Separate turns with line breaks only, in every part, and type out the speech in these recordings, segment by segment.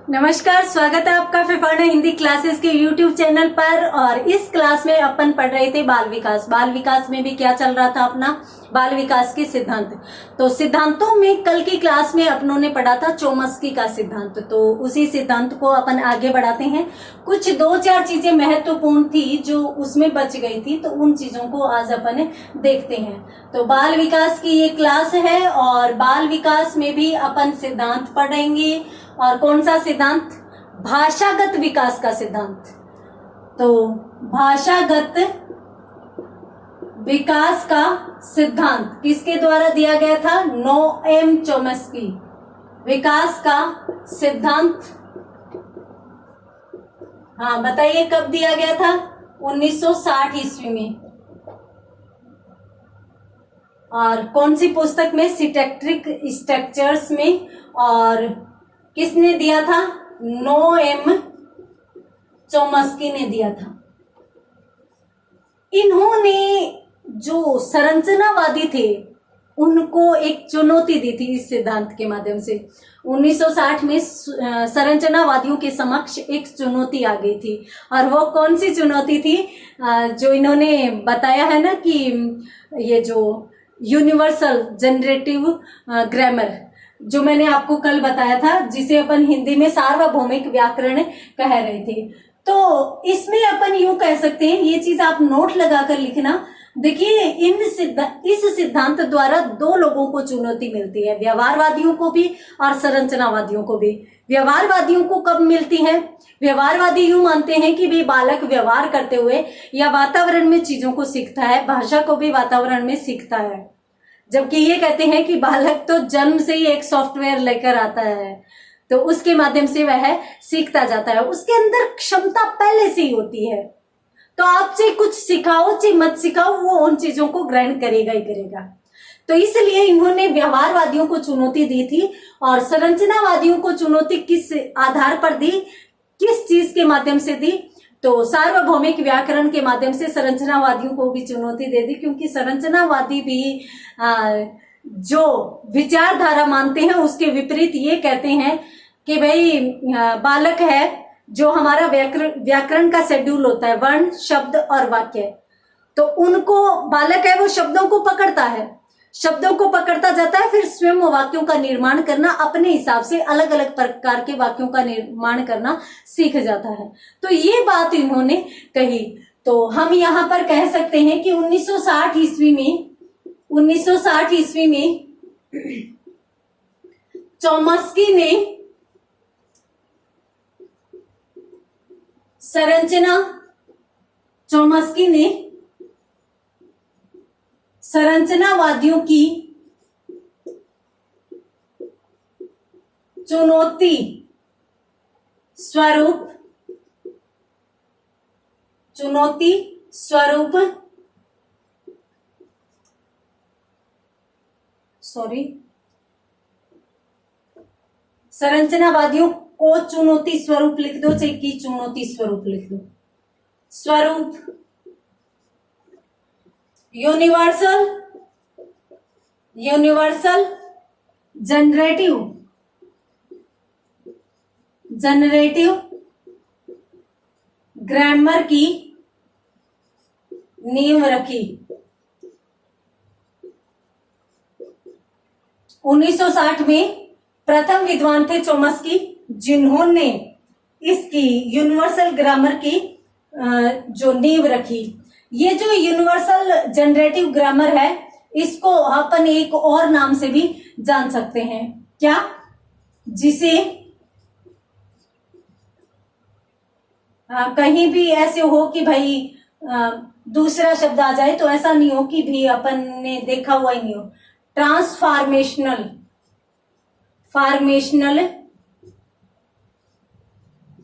नमस्कार, स्वागत है आपका फिफाना हिंदी क्लासेस के YouTube चैनल पर। और इस क्लास में अपन पढ़ रहे थे बाल विकास। बाल विकास में भी क्या चल रहा था अपना, बाल विकास के सिद्धांत। तो सिद्धांतों में कल की क्लास में अपनों ने पढ़ा था चोम्स्की का सिद्धांत। तो उसी सिद्धांत को अपन आगे बढ़ाते हैं। कुछ दो चार चीजें महत्वपूर्ण थी जो उसमें बच गई थी, तो उन चीजों को आज अपन देखते हैं। तो बाल विकास की ये क्लास है और बाल विकास में भी अपन सिद्धांत पढ़ेंगे। और कौन सा सिद्धांत? भाषागत विकास का सिद्धांत। तो भाषागत विकास का सिद्धांत किसके द्वारा दिया गया था? Noam Chomsky. विकास का सिद्धांत, हाँ बताइए कब दिया गया था? 1960 ईस्वी में। और कौन सी पुस्तक में? सिंटैक्टिक स्ट्रक्चर्स में। और किसने दिया था? नोएम चोम्स्की ने दिया था। इन्होंने जो संरचनावादी थे उनको एक चुनौती दी थी इस सिद्धांत के माध्यम से। 1960 में संरचनावादियों के समक्ष एक चुनौती आ गई थी। और वो कौन सी चुनौती थी? जो इन्होंने बताया है ना कि ये जो यूनिवर्सल जनरेटिव ग्रामर, जो मैंने आपको कल बताया था, जिसे अपन हिंदी में सार्वभौमिक व्याकरण कह रहे थे। तो इसमें अपन यूं कह सकते हैं, ये चीज आप नोट लगाकर लिखना। देखिए, इस सिद्धांत द्वारा दो लोगों को चुनौती मिलती है, व्यवहारवादियों को भी और संरचनावादियों को भी। व्यवहारवादियों को कब मिलती है? व्यवहारवादी यूं मानते हैं कि वे बालक व्यवहार करते हुए या वातावरण में चीजों को सीखता है, भाषा को भी वातावरण में सीखता है। जबकि ये कहते हैं कि बालक तो जन्म से ही एक सॉफ्टवेयर लेकर आता है, तो उसके माध्यम से वह सीखता जाता है, उसके अंदर क्षमता पहले से ही होती है। तो आप चाहे कुछ सिखाओ चाहे मत सिखाओ, वो उन चीजों को ग्रहण करेगा ही करेगा। तो इसलिए इन्होंने व्यवहारवादियों को चुनौती दी थी। और संरचनावादियों को चुनौती किस आधार पर दी, किस चीज के माध्यम से दी? तो सार्वभौमिक व्याकरण के माध्यम से संरचनावादियों को भी चुनौती दे दी, क्योंकि संरचनावादी भी जो विचारधारा मानते हैं उसके विपरीत ये कहते हैं कि भाई बालक है जो हमारा व्याकरण का शेड्यूल होता है, वर्ण, शब्द और वाक्य। तो उनको बालक है वो शब्दों को पकड़ता है, शब्दों को पकड़ता जाता है, फिर स्वयं वाक्यों का निर्माण करना, अपने हिसाब से अलग अलग प्रकार के वाक्यों का निर्माण करना सीख जाता है। तो ये बात इन्होंने कही। तो हम यहाँ पर कह सकते हैं कि 1960 ईस्वी में चोम्स्की ने संरचनावादियों की चुनौती स्वरूप संरचनावादियों को चुनौती स्वरूप लिख दो, चाहे की चुनौती स्वरूप लिख दो। स्वरूप यूनिवर्सल जनरेटिव ग्रामर की नींव रखी। 1960 में प्रथम विद्वान थे चोम्स्की, जिन्होंने इसकी यूनिवर्सल ग्रामर की जो नींव रखी। ये जो यूनिवर्सल जनरेटिव ग्रामर है, इसको अपन एक और नाम से भी जान सकते हैं। क्या? जिसे कहीं भी ऐसे हो कि भाई दूसरा शब्द आ जाए, तो ऐसा नहीं हो कि भी अपन ने देखा हुआ ही नहीं हो। ट्रांसफॉर्मेशनल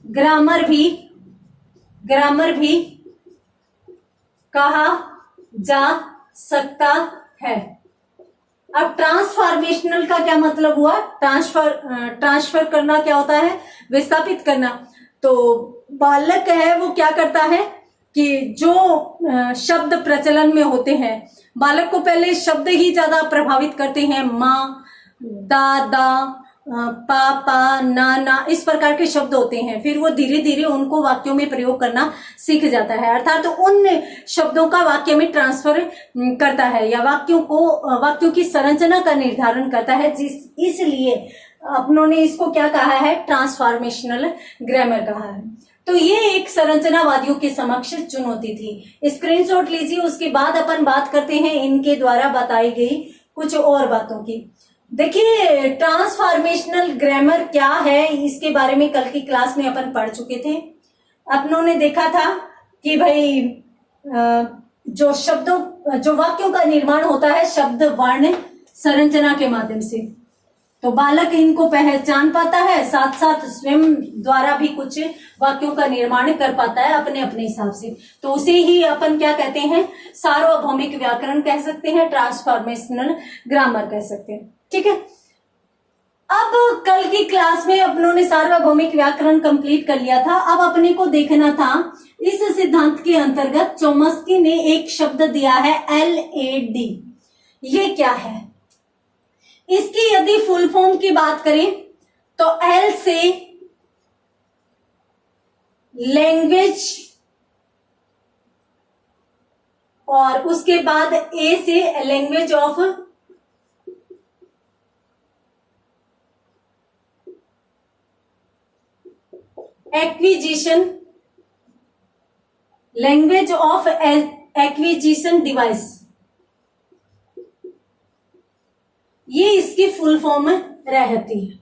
ग्रामर भी कहा जा सकता है। अब ट्रांसफॉर्मेशनल का क्या मतलब हुआ? ट्रांसफर करना क्या होता है? विस्थापित करना। तो बालक है वो क्या करता है कि जो शब्द प्रचलन में होते हैं, बालक को पहले शब्द ही ज्यादा प्रभावित करते हैं। माँ, दादा पा पा ना इस प्रकार के शब्द होते हैं, फिर वो धीरे धीरे उनको वाक्यों में प्रयोग करना सीख जाता है, अर्थात तो उन शब्दों का वाक्य में ट्रांसफर करता है या वाक्यों की संरचना का निर्धारण करता है। इसलिए अपनों ने इसको क्या कहा है, ट्रांसफॉर्मेशनल ग्रामर कहा है। तो ये एक संरचनावादियों के समक्ष चुनौती थी। स्क्रीनशॉट लीजिए, उसके बाद अपन बात करते हैं इनके द्वारा बताई गई कुछ और बातों की। देखिए ट्रांसफॉर्मेशनल ग्रामर क्या है, इसके बारे में कल की क्लास में अपन पढ़ चुके थे। अपनों ने देखा था कि भाई जो वाक्यों का निर्माण होता है शब्द वर्ण संरचना के माध्यम से, तो बालक इनको पहचान पाता है, साथ साथ स्वयं द्वारा भी कुछ वाक्यों का निर्माण कर पाता है अपने अपने हिसाब से। तो उसे ही अपन क्या कहते हैं, सार्वभौमिक व्याकरण कह सकते हैं, ट्रांसफॉर्मेशनल ग्रामर कह सकते हैं। ठीक है, अब कल की क्लास में अपनों ने सार्वभौमिक व्याकरण कंप्लीट कर लिया था। अब अपने को देखना था इस सिद्धांत के अंतर्गत चोम्स्की ने एक शब्द दिया है LAD, ये क्या है? इसकी यदि फुल फॉर्म की बात करें तो L से लैंग्वेज और उसके बाद A से language of acquisition, language of acquisition device, ये इसकी फुल फॉर्म रहती है।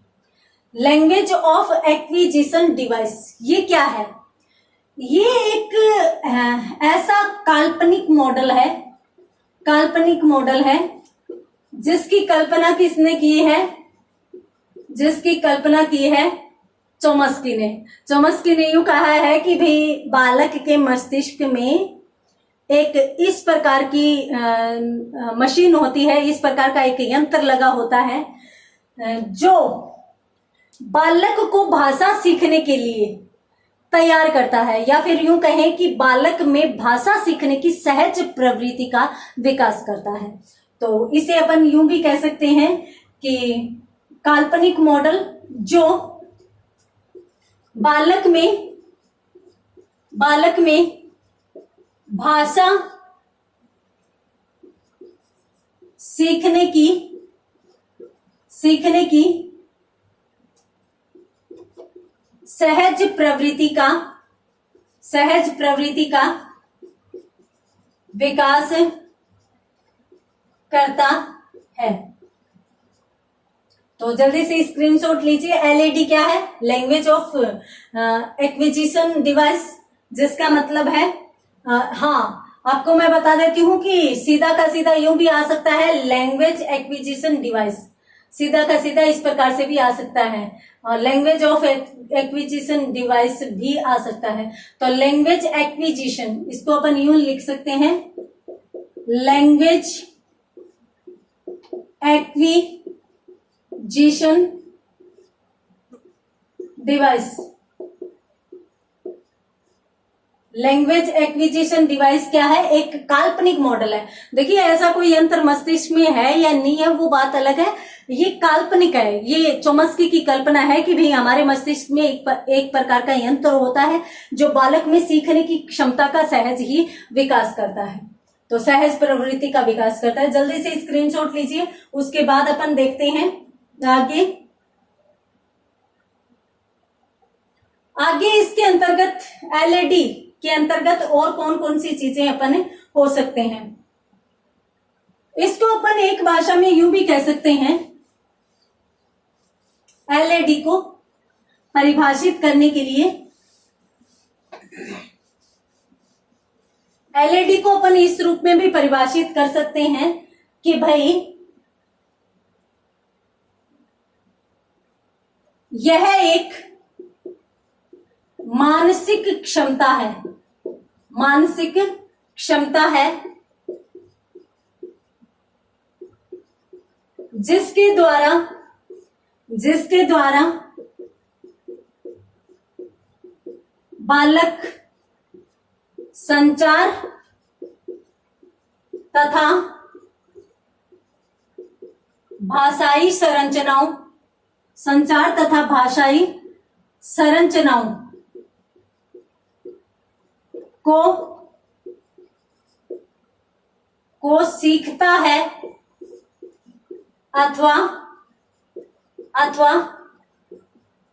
लैंग्वेज ऑफ एक्विजिशन डिवाइस ये क्या है? ये एक ऐसा काल्पनिक मॉडल है जिसकी कल्पना किसने की है? जिसकी कल्पना की है चोम्स्की ने यूं कहा है कि भाई बालक के मस्तिष्क में एक इस प्रकार की मशीन होती है, इस प्रकार का एक यंत्र लगा होता है जो बालक को भाषा सीखने के लिए तैयार करता है, या फिर यूं कहें कि बालक में भाषा सीखने की सहज प्रवृत्ति का विकास करता है। तो इसे अपन यूं भी कह सकते हैं कि काल्पनिक मॉडल जो बालक में भाषा सीखने की सहज प्रवृत्ति का विकास करता है। तो जल्दी से स्क्रीनशॉट लीजिए। LAD क्या है? लैंग्वेज ऑफ एक्विजिशन डिवाइस, जिसका मतलब है आपको मैं बता देती हूं कि सीधा का सीधा यूं भी आ सकता है, लैंग्वेज एक्विजिशन डिवाइस, सीधा का सीधा इस प्रकार से भी आ सकता है, और लैंग्वेज ऑफ एक्विजिशन डिवाइस भी आ सकता है। तो लैंग्वेज एक्विजिशन, इसको अपन यूं लिख सकते हैं, language acquisition device. Language acquisition device क्या है? एक काल्पनिक मॉडल है। देखिए ऐसा कोई यंत्र मस्तिष्क में है या नहीं है वो बात अलग है, ये काल्पनिक है। ये चोम्स्की की कल्पना है कि भाई हमारे मस्तिष्क में एक प्रकार का यंत्र होता है जो बालक में सीखने की क्षमता का सहज ही विकास करता है, तो सहज प्रवृत्ति का विकास करता है। जल्दी से स्क्रीनशॉट लीजिए, उसके बाद अपन देखते हैं आगे इसके अंतर्गत LAD के अंतर्गत और कौन कौन सी चीजें अपन हो सकते हैं। इसको अपन एक भाषा में यूं भी कह सकते हैं, LAD को परिभाषित करने के लिए LAD को अपन इस रूप में भी परिभाषित कर सकते हैं कि भाई यह एक मानसिक क्षमता है जिसके द्वारा बालक संचार तथा भाषाई संचार तथा भाषाई संरचनाओं को सीखता है अथवा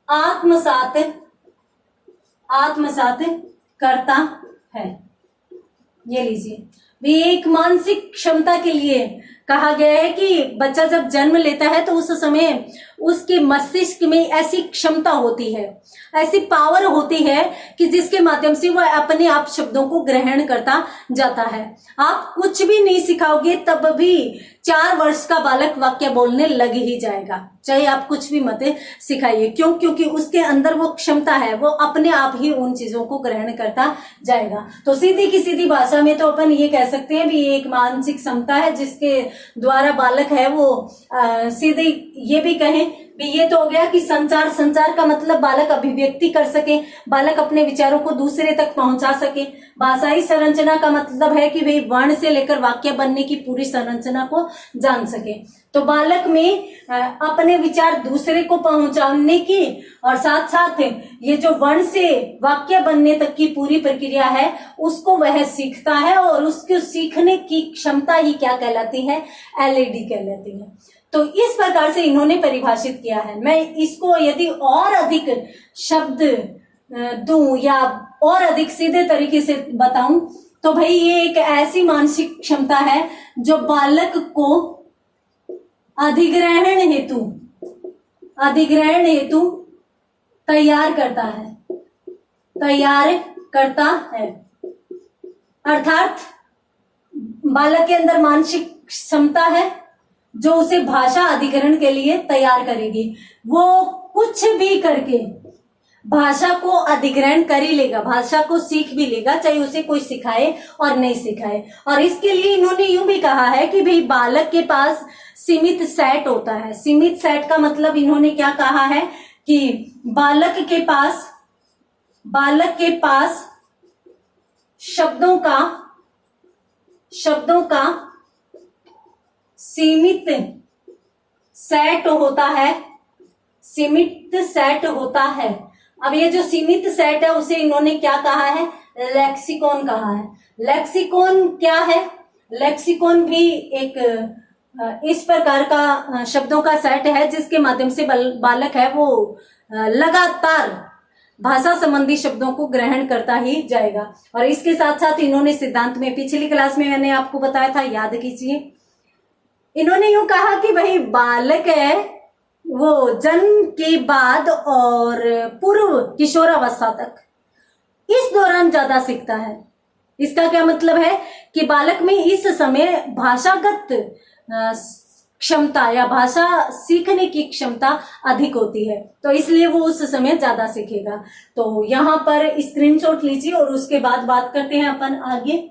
आत्मसात करता है। ये लीजिए, भी एक मानसिक क्षमता के लिए कहा गया है कि बच्चा जब जन्म लेता है तो उस समय उसके मस्तिष्क में ऐसी क्षमता होती है, ऐसी पावर होती है कि जिसके माध्यम से वह अपने आप शब्दों को ग्रहण करता जाता है। आप कुछ भी नहीं सिखाओगे तब भी 4 वर्ष का बालक वाक्य बोलने लग ही जाएगा, चाहे आप कुछ भी मत सिखाइए। क्यों? क्योंकि उसके अंदर वो क्षमता है, वो अपने आप ही उन चीजों को ग्रहण करता जाएगा। तो सीधी की सीधी भाषा में तो अपन ये कह सकते हैं भी एक मानसिक क्षमता है जिसके द्वारा बालक है वो सीधे ये भी कहें भी ये तो हो गया कि संचार का मतलब बालक अभिव्यक्ति कर सके, बालक अपने विचारों को दूसरे तक पहुंचा सके। भाषाई संरचना का मतलब है कि भाई वर्ण से लेकर वाक्य बनने की पूरी संरचना को जान सके। तो बालक में अपने विचार दूसरे को पहुंचाने की और साथ साथ ये जो वर्ण से वाक्य बनने तक की पूरी प्रक्रिया है उसको वह सीखता है, और उसको सीखने की क्षमता ही क्या कहलाती है? एलईडी कहलाती है। तो इस प्रकार से इन्होंने परिभाषित किया है। मैं इसको यदि और अधिक शब्द दूं या और अधिक सीधे तरीके से बताऊं तो भाई ये एक ऐसी मानसिक क्षमता है जो बालक को अधिग्रहण हेतु तैयार करता है। अर्थात बालक के अंदर मानसिक क्षमता है जो उसे भाषा अधिग्रहण के लिए तैयार करेगी। वो कुछ भी करके भाषा को अधिग्रहण कर ही लेगा, भाषा को सीख भी लेगा, चाहे उसे कोई सिखाए और नहीं सिखाए। और इसके लिए इन्होंने यूं भी कहा है कि भाई बालक के पास सीमित सेट होता है। सीमित सेट का मतलब इन्होंने क्या कहा है कि बालक के पास शब्दों का सीमित सेट होता है। अब ये जो सीमित सेट है उसे इन्होंने क्या कहा है? लेक्सिकॉन कहा है। लेक्सिकॉन क्या है? लेक्सिकॉन भी एक इस प्रकार का शब्दों का सेट है जिसके माध्यम से बालक है वो लगातार भाषा संबंधी शब्दों को ग्रहण करता ही जाएगा। और इसके साथ साथ इन्होंने सिद्धांत में पिछली क्लास में मैंने आपको बताया था, याद कीजिए। इन्होंने यूं कहा कि भाई बालक है वो जन्म के बाद और पूर्व किशोरावस्था तक इस दौरान ज्यादा सीखता है। इसका क्या मतलब है कि बालक में इस समय भाषागत क्षमता या भाषा सीखने की क्षमता अधिक होती है, तो इसलिए वो उस समय ज्यादा सीखेगा। तो यहाँ पर स्क्रीनशॉट लीजिए और उसके बाद बात करते हैं अपन आगे।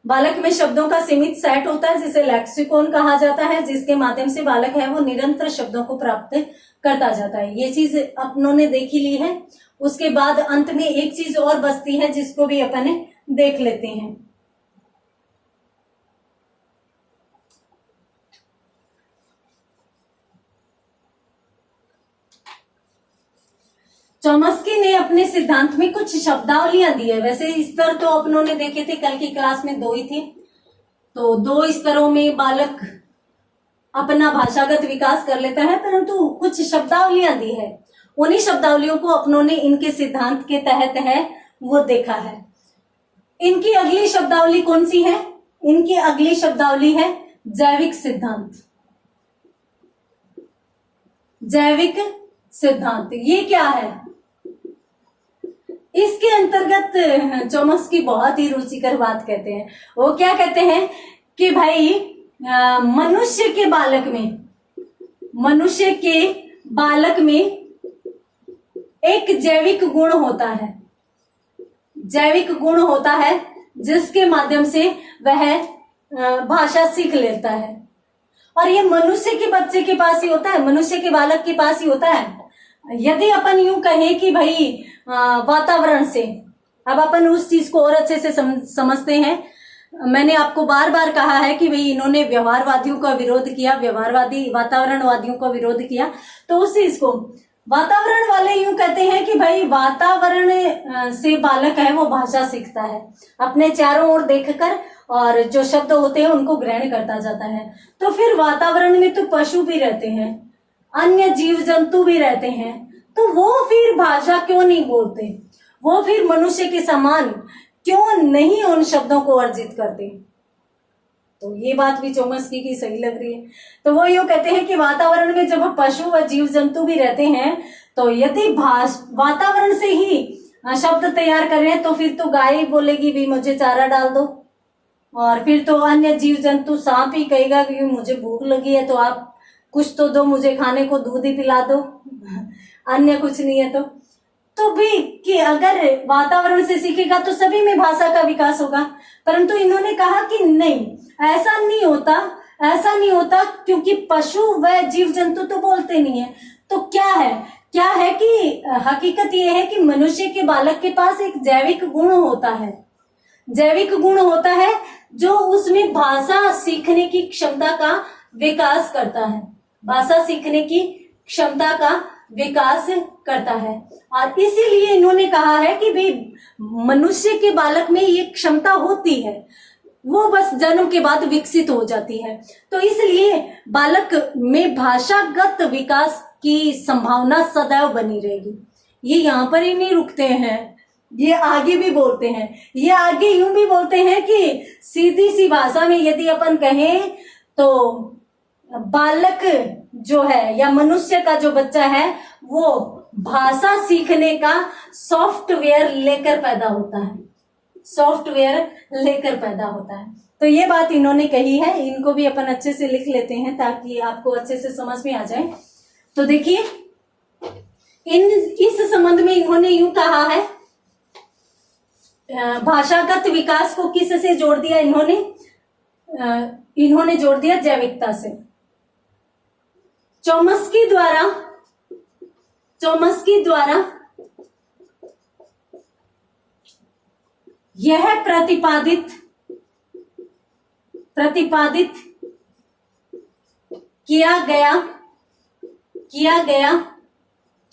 बालक में शब्दों का सीमित सेट होता है जिसे लेक्सिकॉन कहा जाता है, जिसके माध्यम से बालक है वो निरंतर शब्दों को प्राप्त करता जाता है। ये चीज अपनों ने देखी ली है। उसके बाद अंत में एक चीज और बचती है जिसको भी अपन देख लेते हैं। चॉम्स्की ने अपने सिद्धांत में कुछ शब्दावलियां दी है। वैसे स्तर तो अपनों ने देखे थे, कल की क्लास में 2 ही थे। तो 2 स्तरों में बालक अपना भाषागत विकास कर लेता है, परंतु कुछ शब्दावलियां दी है। उन्हीं शब्दावलियों को अपनों ने इनके सिद्धांत के तहत है वो देखा है। इनकी अगली शब्दावली कौन सी है? इनकी अगली शब्दावली है जैविक सिद्धांत। जैविक सिद्धांत ये क्या है? इसके अंतर्गत चॉम्स्की बहुत ही रुचिकर बात कहते हैं। वो क्या कहते हैं कि भाई मनुष्य के बालक में एक जैविक गुण होता है जिसके माध्यम से वह भाषा सीख लेता है। और ये मनुष्य के बच्चे के पास ही होता है, मनुष्य के बालक के पास ही होता है। यदि अपन यूं कहें कि भाई वातावरण से, अब अपन उस चीज को और अच्छे से समझते हैं मैंने आपको बार बार कहा है कि भाई इन्होंने व्यवहारवादियों का विरोध किया, व्यवहारवादी वातावरणवादियों का विरोध किया। तो उस चीज को वातावरण वाले यूं कहते हैं कि भाई वातावरण से बालक है वो भाषा सीखता है, अपने चारों ओर देखकर और जो शब्द होते हैं उनको ग्रहण करता जाता है। तो फिर वातावरण में तो पशु भी रहते हैं, अन्य जीव जंतु भी रहते हैं, तो वो फिर भाषा क्यों नहीं बोलते, वो फिर मनुष्य के समान क्यों नहीं उन शब्दों को अर्जित करते। तो ये बात भी चोम्स्की की सही लग रही है। तो वो यूं कहते हैं कि वातावरण में जब पशु व जीव जंतु भी रहते हैं, तो यदि वातावरण से ही शब्द तैयार कर रहे हैं, तो फिर तो गाय बोलेगी भी मुझे चारा डाल दो, और फिर तो अन्य जीव जंतु सांप ही कहेगा कि मुझे भूख लगी है तो आप कुछ तो दो मुझे खाने को, दूध ही पिला दो, अन्य कुछ नहीं है। तो भी कि अगर वातावरण से सीखेगा तो सभी में भाषा का विकास होगा। परंतु इन्होंने कहा कि नहीं, ऐसा नहीं होता, ऐसा नहीं होता, क्योंकि पशु व जीव जंतु तो बोलते नहीं है। तो क्या है कि हकीकत यह है कि मनुष्य के बालक के पास एक जैविक गुण होता है, जैविक गुण होता है जो उसमें भाषा सीखने की क्षमता का विकास करता है, भाषा सीखने की क्षमता का विकास करता है। और इसीलिए इन्होंने कहा है कि भाई मनुष्य के बालक में ये क्षमता होती है, वो बस जन्म के बाद विकसित हो जाती है। तो इसलिए बालक में भाषागत विकास की संभावना सदैव बनी रहेगी। ये यहाँ पर ही नहीं रुकते हैं, ये आगे भी बोलते हैं। ये आगे यूं भी बोलते हैं कि सीधी सी भाषा में यदि अपन कहें तो बालक जो है या मनुष्य का जो बच्चा है वो भाषा सीखने का सॉफ्टवेयर लेकर पैदा होता है, सॉफ्टवेयर लेकर पैदा होता है। तो ये बात इन्होंने कही है, इनको भी अपन अच्छे से लिख लेते हैं ताकि आपको अच्छे से समझ में आ जाए। तो देखिए इस संबंध में इन्होंने यूं कहा है, भाषागत विकास को किस से जोड़ दिया इन्होंने जोड़ दिया जैविकता से। चोम्स्की द्वारा यह प्रतिपादित किया गया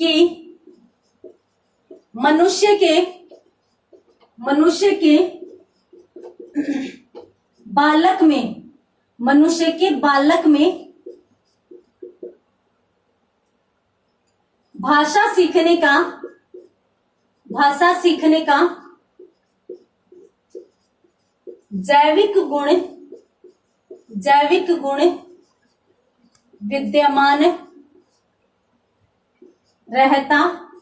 कि मनुष्य के बालक में भाषा सीखने का जैविक गुण विद्यमान रहता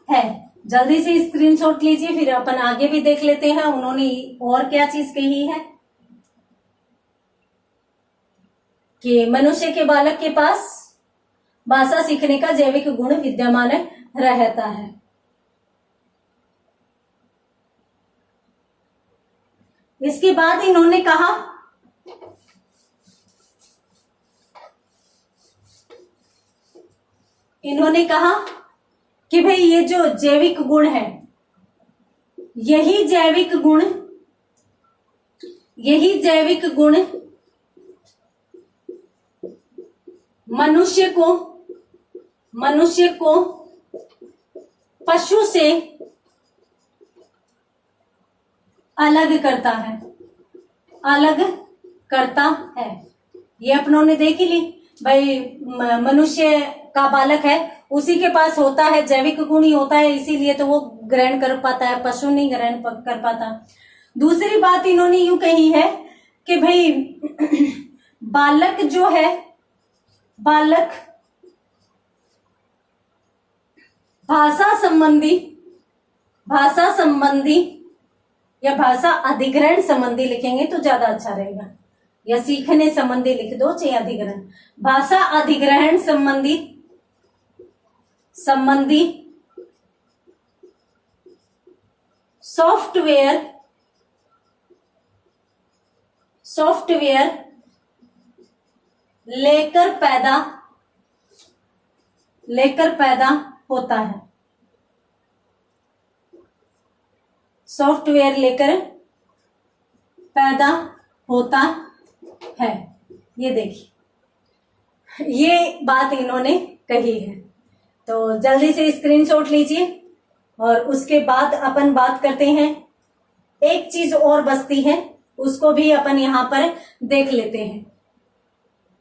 है। जल्दी से स्क्रीनशॉट लीजिए, फिर अपन आगे भी देख लेते हैं उन्होंने और क्या चीज कही है कि मनुष्य के बालक के पास भाषा सीखने का जैविक गुण विद्यमान रहता है। इसके बाद इन्होंने कहा कि भाई ये जो जैविक गुण है, यही जैविक गुण मनुष्य को पशु से अलग करता है। ये अपनों ने देख ही ली भाई, मनुष्य का बालक है उसी के पास होता है जैविक गुण ही होता है, इसीलिए तो वो ग्रहण कर पाता है, पशु नहीं ग्रहण कर पाता। दूसरी बात इन्होंने यूं कही है कि भाई बालक जो है, बालक भाषा संबंधी या भाषा अधिग्रहण संबंधी लिखेंगे तो ज्यादा अच्छा रहेगा, या सीखने संबंधी लिख दो चाहे अधिग्रहण। भाषा अधिग्रहण संबंधी सॉफ्टवेयर लेकर पैदा होता है। सॉफ्टवेयर लेकर पैदा होता है। ये देखिए, ये बात इन्होंने कही है। तो जल्दी से स्क्रीनशॉट लीजिए और उसके बाद अपन बात करते हैं। एक चीज और बचती है, उसको भी अपन यहाँ पर देख लेते हैं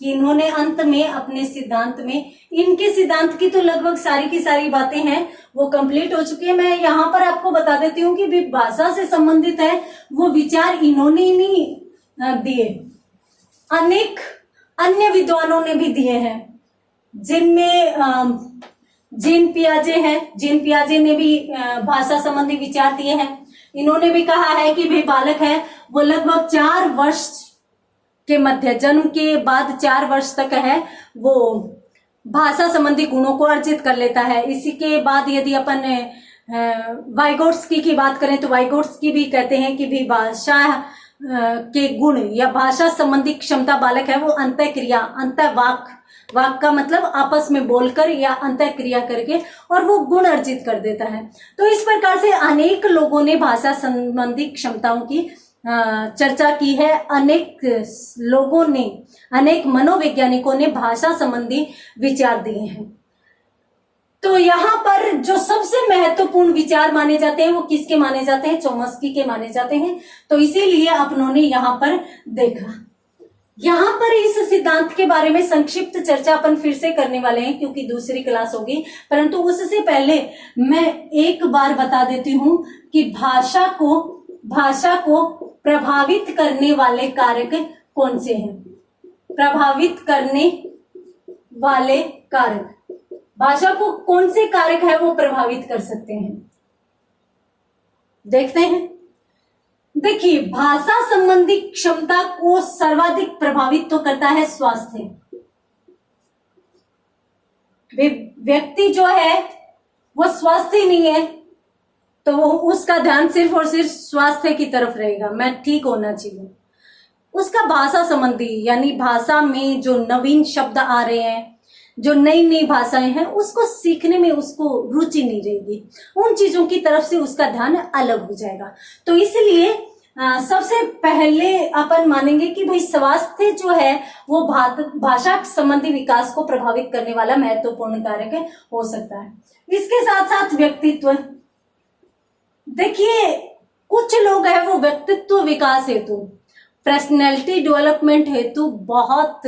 कि इन्होंने अंत में अपने सिद्धांत में, इनके सिद्धांत की तो लगभग सारी की सारी बातें हैं वो कंप्लीट हो चुकी है। मैं यहाँ पर आपको बता देती हूँ कि भाषा से संबंधित है वो विचार इन्होंने नहीं दिए, अनेक अन्य विद्वानों ने भी दिए हैं, जिनमें जीन पियाजे हैं। जीन पियाजे ने भी भाषा संबंधी विचार दिए हैं। इन्होंने भी कहा है कि भाई बालक है वो लगभग 4 वर्ष के मध्य, जन्म के बाद 4 वर्ष तक है वो भाषा संबंधी गुणों को अर्जित कर लेता है। इसी के बाद यदि अपन वाइगोट्स्की की बात करें तो वाइगोट्स्की भी कहते हैं कि भी भाषा के गुण या भाषा संबंधी क्षमता बालक है वो अंतःक्रिया, अंतःवाक, वाक का मतलब आपस में बोलकर या अंतः क्रिया करके, और वो गुण अर्जित कर देता है। तो इस प्रकार से अनेक लोगों ने भाषा संबंधी क्षमताओं की चर्चा की है। अनेक लोगों ने, अनेक मनोवैज्ञानिकों ने भाषा संबंधी विचार दिए हैं। तो यहाँ पर जो सबसे महत्वपूर्ण विचार माने जाते हैं वो किसके माने जाते हैं? चॉम्स्की के माने जाते हैं। तो इसीलिए अपनों ने यहाँ पर देखा। यहाँ पर इस सिद्धांत के बारे में संक्षिप्त चर्चा अपन फिर से करने वाले हैं क्योंकि दूसरी क्लास होगी, परंतु उससे पहले मैं एक बार बता देती हूँ कि भाषा को प्रभावित करने वाले कारक कौन से हैं। प्रभावित करने वाले कारक, भाषा को कौन से कारक है वो प्रभावित कर सकते हैं, देखते हैं। देखिए, भाषा संबंधी क्षमता को सर्वाधिक प्रभावित तो करता है स्वास्थ्य। व्यक्ति जो है वो स्वस्थ ही नहीं है तो वो उसका ध्यान सिर्फ और सिर्फ स्वास्थ्य की तरफ रहेगा, मैं ठीक होना चाहिए। उसका भाषा संबंधी यानी भाषा में जो नवीन शब्द आ रहे हैं, जो नई नई भाषाएं हैं, उसको सीखने में उसको रुचि नहीं रहेगी, उन चीजों की तरफ से उसका ध्यान अलग हो जाएगा। तो इसलिए सबसे पहले अपन मानेंगे कि भाई स्वास्थ्य जो है वो भाषा संबंधी विकास को प्रभावित करने वाला महत्वपूर्ण कारक हो सकता है। इसके साथ साथ व्यक्तित्व। देखिए, कुछ लोग हैं वो व्यक्तित्व विकास हेतु, पर्सनैलिटी डेवलपमेंट हेतु बहुत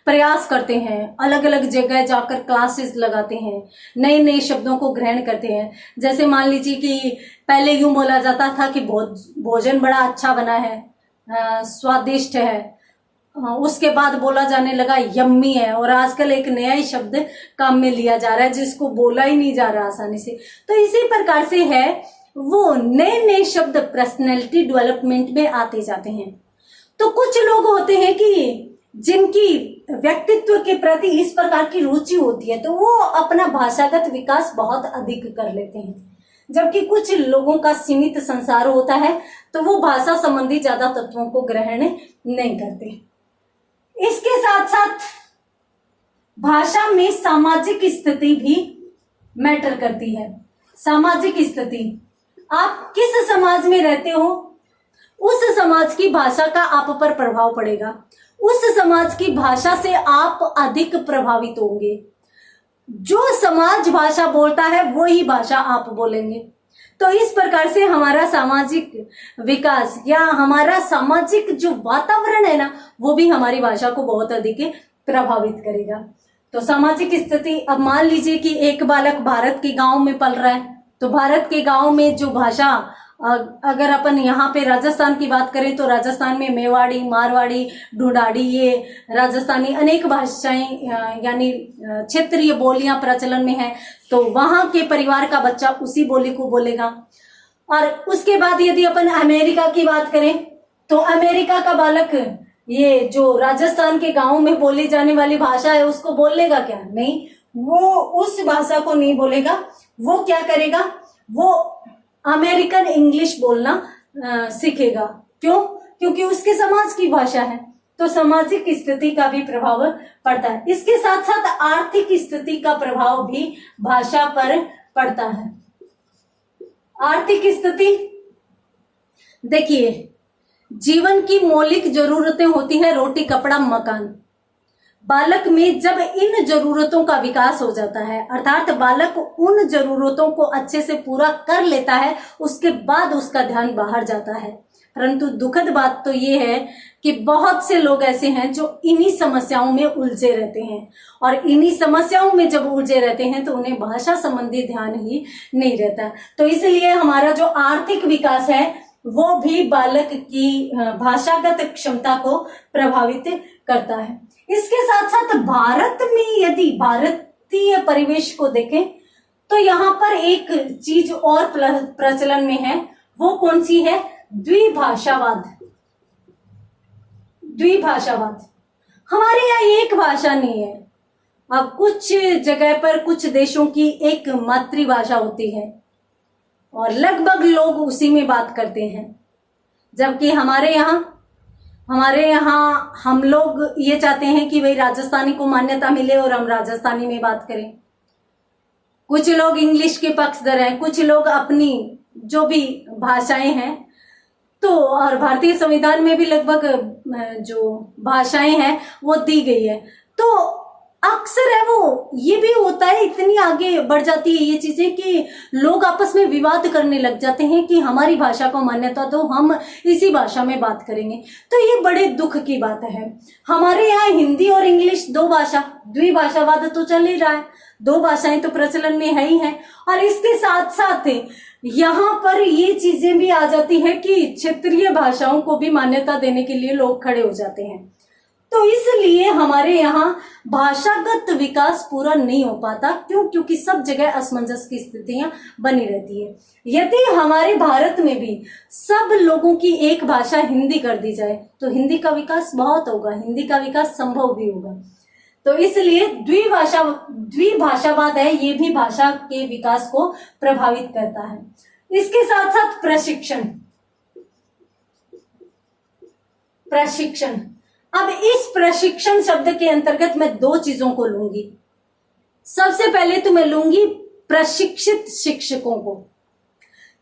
प्रयास करते हैं, अलग अलग जगह जाकर क्लासेस लगाते हैं, नए नए शब्दों को ग्रहण करते हैं। जैसे मान लीजिए कि पहले यूं बोला जाता था कि भोजन बड़ा अच्छा बना है, स्वादिष्ट है, उसके बाद बोला जाने लगा यम्मी है, और आजकल एक नया ही शब्द काम में लिया जा रहा है जिसको बोला ही नहीं जा रहा आसानी से। तो इसी प्रकार से है वो नए नए शब्द पर्सनैलिटी डेवलपमेंट में आते जाते हैं। तो कुछ लोग होते हैं कि जिनकी व्यक्तित्व के प्रति इस प्रकार की रुचि होती है तो वो अपना भाषागत विकास बहुत अधिक कर लेते हैं, जबकि कुछ लोगों का सीमित संसार होता है तो वो भाषा संबंधी ज्यादा तत्वों को ग्रहण नहीं करते। इसके साथ साथ भाषा में सामाजिक स्थिति भी मैटर करती है। सामाजिक स्थिति, आप किस समाज में रहते हो उस समाज की भाषा का आप पर प्रभाव पड़ेगा, उस समाज की भाषा से आप अधिक प्रभावित होंगे। जो समाज भाषा बोलता है वो ही भाषा आप बोलेंगे। तो इस प्रकार से हमारा सामाजिक विकास या हमारा सामाजिक जो वातावरण है ना वो भी हमारी भाषा को बहुत अधिक प्रभावित करेगा। तो सामाजिक स्थिति, अब मान लीजिए कि एक बालक भारत के गांव में पल रहा है, तो भारत के गांव में जो भाषा, अगर अपन यहाँ पे राजस्थान की बात करें तो राजस्थान में मेवाड़ी, मारवाड़ी, ढूंढाड़ी, ये राजस्थानी अनेक भाषाएं यानी क्षेत्रीय बोलियां प्रचलन में है। तो वहां के परिवार का बच्चा उसी बोली को बोलेगा। और उसके बाद यदि अपन अमेरिका की बात करें तो अमेरिका का बालक ये जो राजस्थान के गांव में बोली जाने वाली भाषा है उसको बोल लेगा क्या? नहीं, वो उस भाषा को नहीं बोलेगा। वो क्या करेगा? वो अमेरिकन इंग्लिश बोलना सीखेगा। क्यों? क्योंकि उसके समाज की भाषा है। तो सामाजिक स्थिति का भी प्रभाव पड़ता है। इसके साथ साथ आर्थिक स्थिति का प्रभाव भी भाषा पर पड़ता है। आर्थिक स्थिति, देखिए जीवन की मौलिक जरूरतें होती है रोटी, कपड़ा, मकान। बालक में जब इन जरूरतों का विकास हो जाता है, अर्थात बालक उन जरूरतों को अच्छे से पूरा कर लेता है, उसके बाद उसका ध्यान बाहर जाता है। परंतु दुखद बात तो ये है कि बहुत से लोग ऐसे हैं जो इन्हीं समस्याओं में उलझे रहते हैं, और इन्हीं समस्याओं में जब उलझे रहते हैं तो उन्हें भाषा संबंधी ध्यान ही नहीं रहता। तो इसलिए हमारा जो आर्थिक विकास है वो भी बालक की भाषागत क्षमता को प्रभावित करता है। इसके साथ साथ भारत में यदि भारतीय परिवेश को देखें तो यहाँ पर एक चीज और प्रचलन में है, वो कौन सी है? द्विभाषावाद। द्विभाषावाद। हमारे यहाँ एक भाषा नहीं है। अब कुछ जगह पर कुछ देशों की एक मातृभाषा होती है और लगभग लोग उसी में बात करते हैं, जबकि हमारे यहाँ हम लोग ये चाहते हैं कि भाई राजस्थानी को मान्यता मिले और हम राजस्थानी में बात करें। कुछ लोग इंग्लिश के पक्षधर हैं, कुछ लोग अपनी जो भी भाषाएं हैं, तो और भारतीय संविधान में भी लगभग जो भाषाएं हैं वो दी गई है। तो अक्सर है वो ये भी होता है, इतनी आगे बढ़ जाती है ये चीजें कि लोग आपस में विवाद करने लग जाते हैं कि हमारी भाषा को मान्यता दो, हम इसी भाषा में बात करेंगे। तो ये बड़े दुख की बात है। हमारे यहाँ हिंदी और इंग्लिश दो भाषा, द्विभाषावाद तो चल ही रहा है, दो भाषाएं तो प्रचलन में है ही है। और इसके साथ साथ यहाँ पर ये चीजें भी आ जाती है कि क्षेत्रीय भाषाओं को भी मान्यता देने के लिए लोग खड़े हो जाते हैं। तो इसलिए हमारे यहाँ भाषागत विकास पूरा नहीं हो पाता। क्यों? क्योंकि सब जगह असमंजस की स्थितियां बनी रहती है। यदि हमारे भारत में भी सब लोगों की एक भाषा हिंदी कर दी जाए तो हिंदी का विकास बहुत होगा, हिंदी का विकास संभव भी होगा। तो इसलिए द्विभाषावाद है, ये भी भाषा के विकास को प्रभावित करता है। इसके साथ साथ प्रशिक्षण। अब इस प्रशिक्षण शब्द के अंतर्गत मैं दो चीजों को लूंगी। सबसे पहले तो मैं लूंगी प्रशिक्षित शिक्षकों को।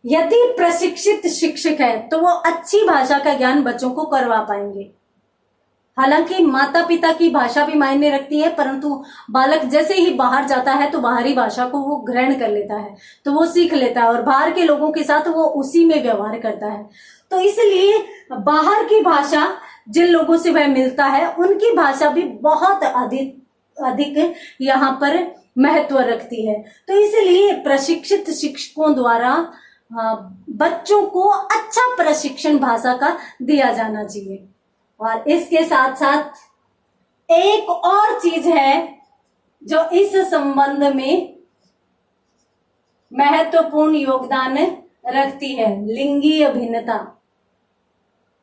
यदि प्रशिक्षित शिक्षक है तो वो अच्छी भाषा का ज्ञान बच्चों को करवा पाएंगे। हालांकि माता पिता की भाषा भी मायने रखती है, परंतु बालक जैसे ही बाहर जाता है तो बाहरी भाषा को वो ग्रहण कर लेता है, तो वो सीख लेता है और बाहर के लोगों के साथ वो उसी में व्यवहार करता है। तो इसलिए बाहर की भाषा जिन लोगों से वह मिलता है उनकी भाषा भी बहुत अधिक यहाँ पर महत्व रखती है। तो इसलिए प्रशिक्षित शिक्षकों द्वारा बच्चों को अच्छा प्रशिक्षण भाषा का दिया जाना चाहिए। और इसके साथ साथ एक और चीज है जो इस संबंध में महत्वपूर्ण योगदान रखती है, लिंगीय भिन्नता।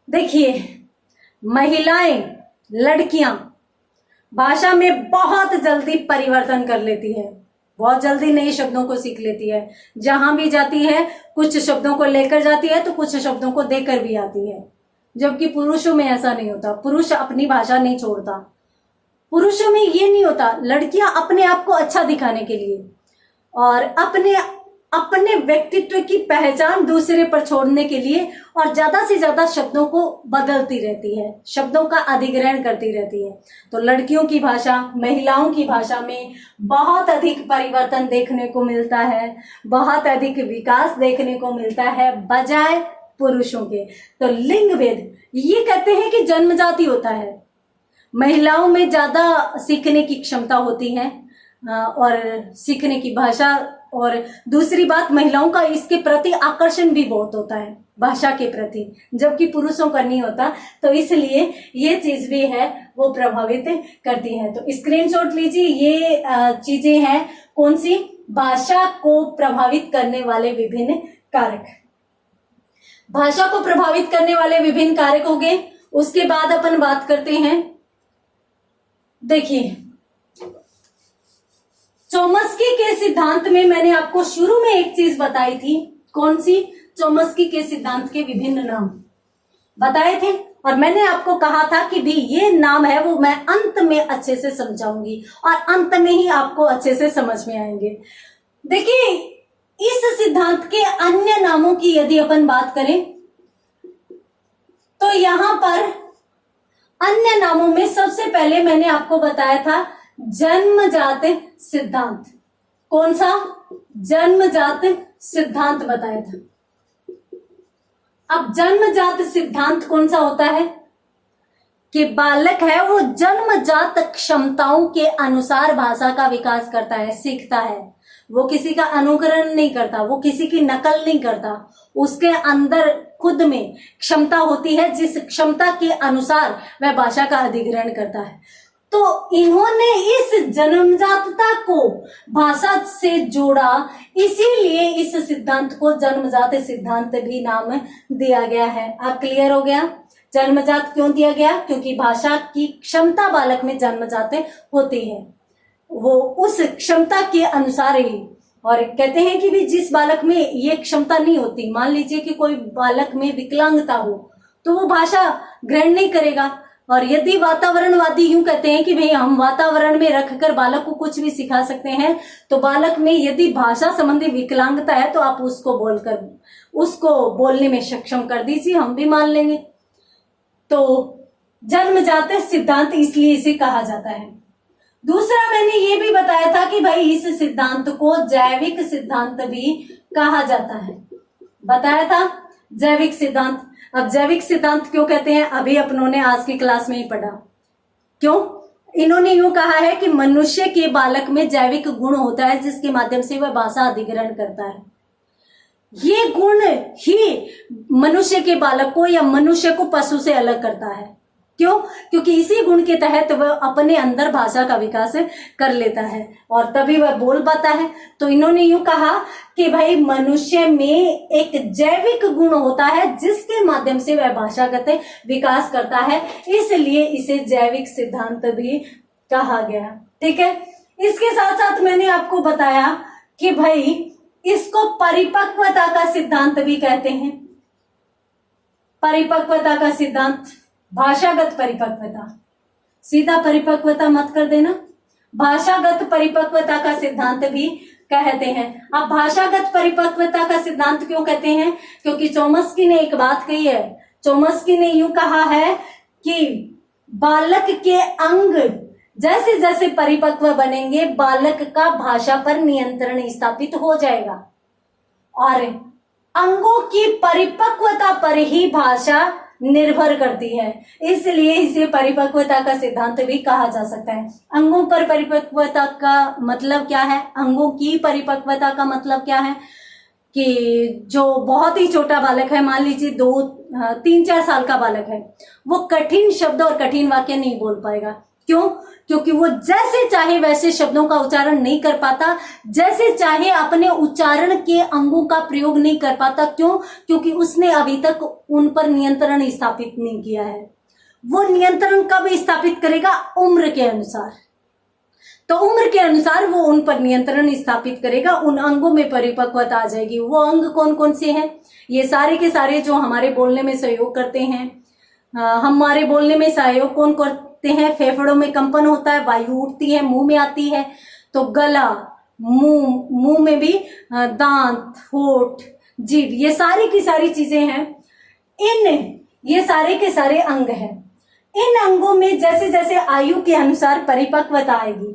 देखिए, महिलाएं, लड़कियां भाषा में बहुत जल्दी परिवर्तन कर लेती है, बहुत जल्दी नए शब्दों को सीख लेती है। जहां भी जाती है कुछ शब्दों को लेकर जाती है तो कुछ शब्दों को देकर भी आती है, जबकि पुरुषों में ऐसा नहीं होता। पुरुष अपनी भाषा नहीं छोड़ता, पुरुषों में ये नहीं होता। लड़कियां अपने आप को अच्छा दिखाने के लिए और अपने व्यक्तित्व की पहचान दूसरे पर छोड़ने के लिए और ज्यादा से ज्यादा शब्दों को बदलती रहती है, शब्दों का अधिग्रहण करती रहती है। तो लड़कियों की भाषा, महिलाओं की भाषा में बहुत अधिक परिवर्तन देखने को मिलता है, बहुत अधिक विकास देखने को मिलता है बजाय पुरुषों के। तो लिंग भेद ये कहते हैं कि जन्मजाति होता है, महिलाओं में ज्यादा सीखने की क्षमता होती है और सीखने की भाषा, और दूसरी बात महिलाओं का इसके प्रति आकर्षण भी बहुत होता है भाषा के प्रति, जबकि पुरुषों का नहीं होता। तो इसलिए ये चीज भी है वो प्रभावित करती है। तो स्क्रीनशॉट लीजिए, ये चीजें हैं कौन सी, भाषा को प्रभावित करने वाले विभिन्न कारक। भाषा को प्रभावित करने वाले विभिन्न कारक हो गए। उसके बाद अपन बात करते हैं, देखिए चोम्स्की के सिद्धांत में मैंने आपको शुरू में एक चीज बताई थी, कौन सी, चोम्स्की के सिद्धांत के विभिन्न नाम बताए थे और मैंने आपको कहा था कि भी ये नाम है वो मैं अंत में अच्छे से समझाऊंगी और अंत में ही आपको अच्छे से समझ में आएंगे। देखिए, इस सिद्धांत के अन्य नामों की यदि अपन बात करें तो यहां पर अन्य नामों में सबसे पहले मैंने आपको बताया था जन्मजात सिद्धांत। कौन सा? जन्मजात सिद्धांत बताया था। अब जन्मजात सिद्धांत कौन सा होता है कि बालक है वो जन्मजात क्षमताओं के अनुसार भाषा का विकास करता है, सीखता है। वो किसी का अनुकरण नहीं करता, वो किसी की नकल नहीं करता। उसके अंदर खुद में क्षमता होती है, जिस क्षमता के अनुसार वह भाषा का अधिग्रहण करता है। तो इन्होंने इस जन्मजातता को भाषा से जोड़ा, इसीलिए इस सिद्धांत को जन्मजात सिद्धांत भी नाम दिया गया है। अब क्लियर हो गया? जन्मजात क्यों दिया गया? क्योंकि भाषा की क्षमता बालक में जन्मजात होती है, वो उस क्षमता के अनुसार ही। और कहते हैं कि भी जिस बालक में ये क्षमता नहीं होती, मान लीजिए कि कोई बालक में विकलांगता हो, तो वो भाषा ग्रहण नहीं करेगा। और यदि वातावरणवादी यूं कहते हैं कि भाई हम वातावरण में रखकर बालक को कुछ भी सिखा सकते हैं, तो बालक में यदि भाषा संबंधी विकलांगता है तो आप उसको बोलने में सक्षम कर दीजिए, हम भी मान लेंगे। तो जन्मजात सिद्धांत इसलिए इसे कहा जाता है। दूसरा मैंने ये भी बताया था कि भाई इस सिद्धांत को जैविक सिद्धांत भी कहा जाता है। बताया था जैविक सिद्धांत। अब जैविक सिद्धांत क्यों कहते हैं, अभी अपनों ने आज की क्लास में ही पढ़ा। क्यों? इन्होंने यूं कहा है कि मनुष्य के बालक में जैविक गुण होता है जिसके माध्यम से वह भाषा अधिग्रहण करता है। ये गुण ही मनुष्य के बालक को या मनुष्य को पशु से अलग करता है। क्यों? क्योंकि इसी गुण के तहत वह अपने अंदर भाषा का विकास कर लेता है और तभी वह बोल पाता है। तो इन्होंने यूं कहा कि भाई मनुष्य में एक जैविक गुण होता है जिसके माध्यम से वह भाषागत विकास करता है, इसलिए इसे जैविक सिद्धांत भी कहा गया। ठीक है। इसके साथ साथ मैंने आपको बताया कि भाई इसको परिपक्वता का सिद्धांत भी कहते हैं। परिपक्वता का सिद्धांत, भाषागत परिपक्वता, सीधा परिपक्वता मत कर देना, भाषागत परिपक्वता का सिद्धांत भी कहते हैं। अब भाषागत परिपक्वता का सिद्धांत क्यों कहते हैं? क्योंकि चोम्स्की ने एक बात कही है। चोम्स्की ने यूं कहा है कि बालक के अंग जैसे जैसे परिपक्व बनेंगे, बालक का भाषा पर नियंत्रण स्थापित हो जाएगा और अंगों की परिपक्वता पर ही भाषा निर्भर करती है, इसलिए इसे परिपक्वता का सिद्धांत भी कहा जा सकता है। अंगों पर परिपक्वता का मतलब क्या है? अंगों की परिपक्वता का मतलब क्या है कि जो बहुत ही छोटा बालक है, मान लीजिए 3-4 साल का बालक है, वो कठिन शब्द और कठिन वाक्य नहीं बोल पाएगा। क्यों? क्योंकि वो जैसे चाहे वैसे शब्दों का उच्चारण नहीं कर पाता, जैसे चाहे अपने उच्चारण के अंगों का प्रयोग नहीं कर पाता। क्यों? क्योंकि उसने अभी तक उन पर नियंत्रण स्थापित नहीं किया है। वो नियंत्रण कब स्थापित करेगा? उम्र के अनुसार। तो उम्र के अनुसार वो उन पर नियंत्रण स्थापित करेगा, उन अंगों में परिपक्वता आ जाएगी। वो अंग कौन कौन से हैं? ये सारे के सारे जो हमारे बोलने में सहयोग करते हैं। हमारे बोलने में सहयोग कौन करते हैं? फेफड़ों में कंपन होता है, वायु उठती है, मुंह में आती है, तो गला, मुंह में भी दांत, होठ, जीभ, ये सारी की सारी चीजें हैं। ये सारे के सारे अंग हैं। इन अंगों में जैसे जैसे आयु के अनुसार परिपक्वता आएगी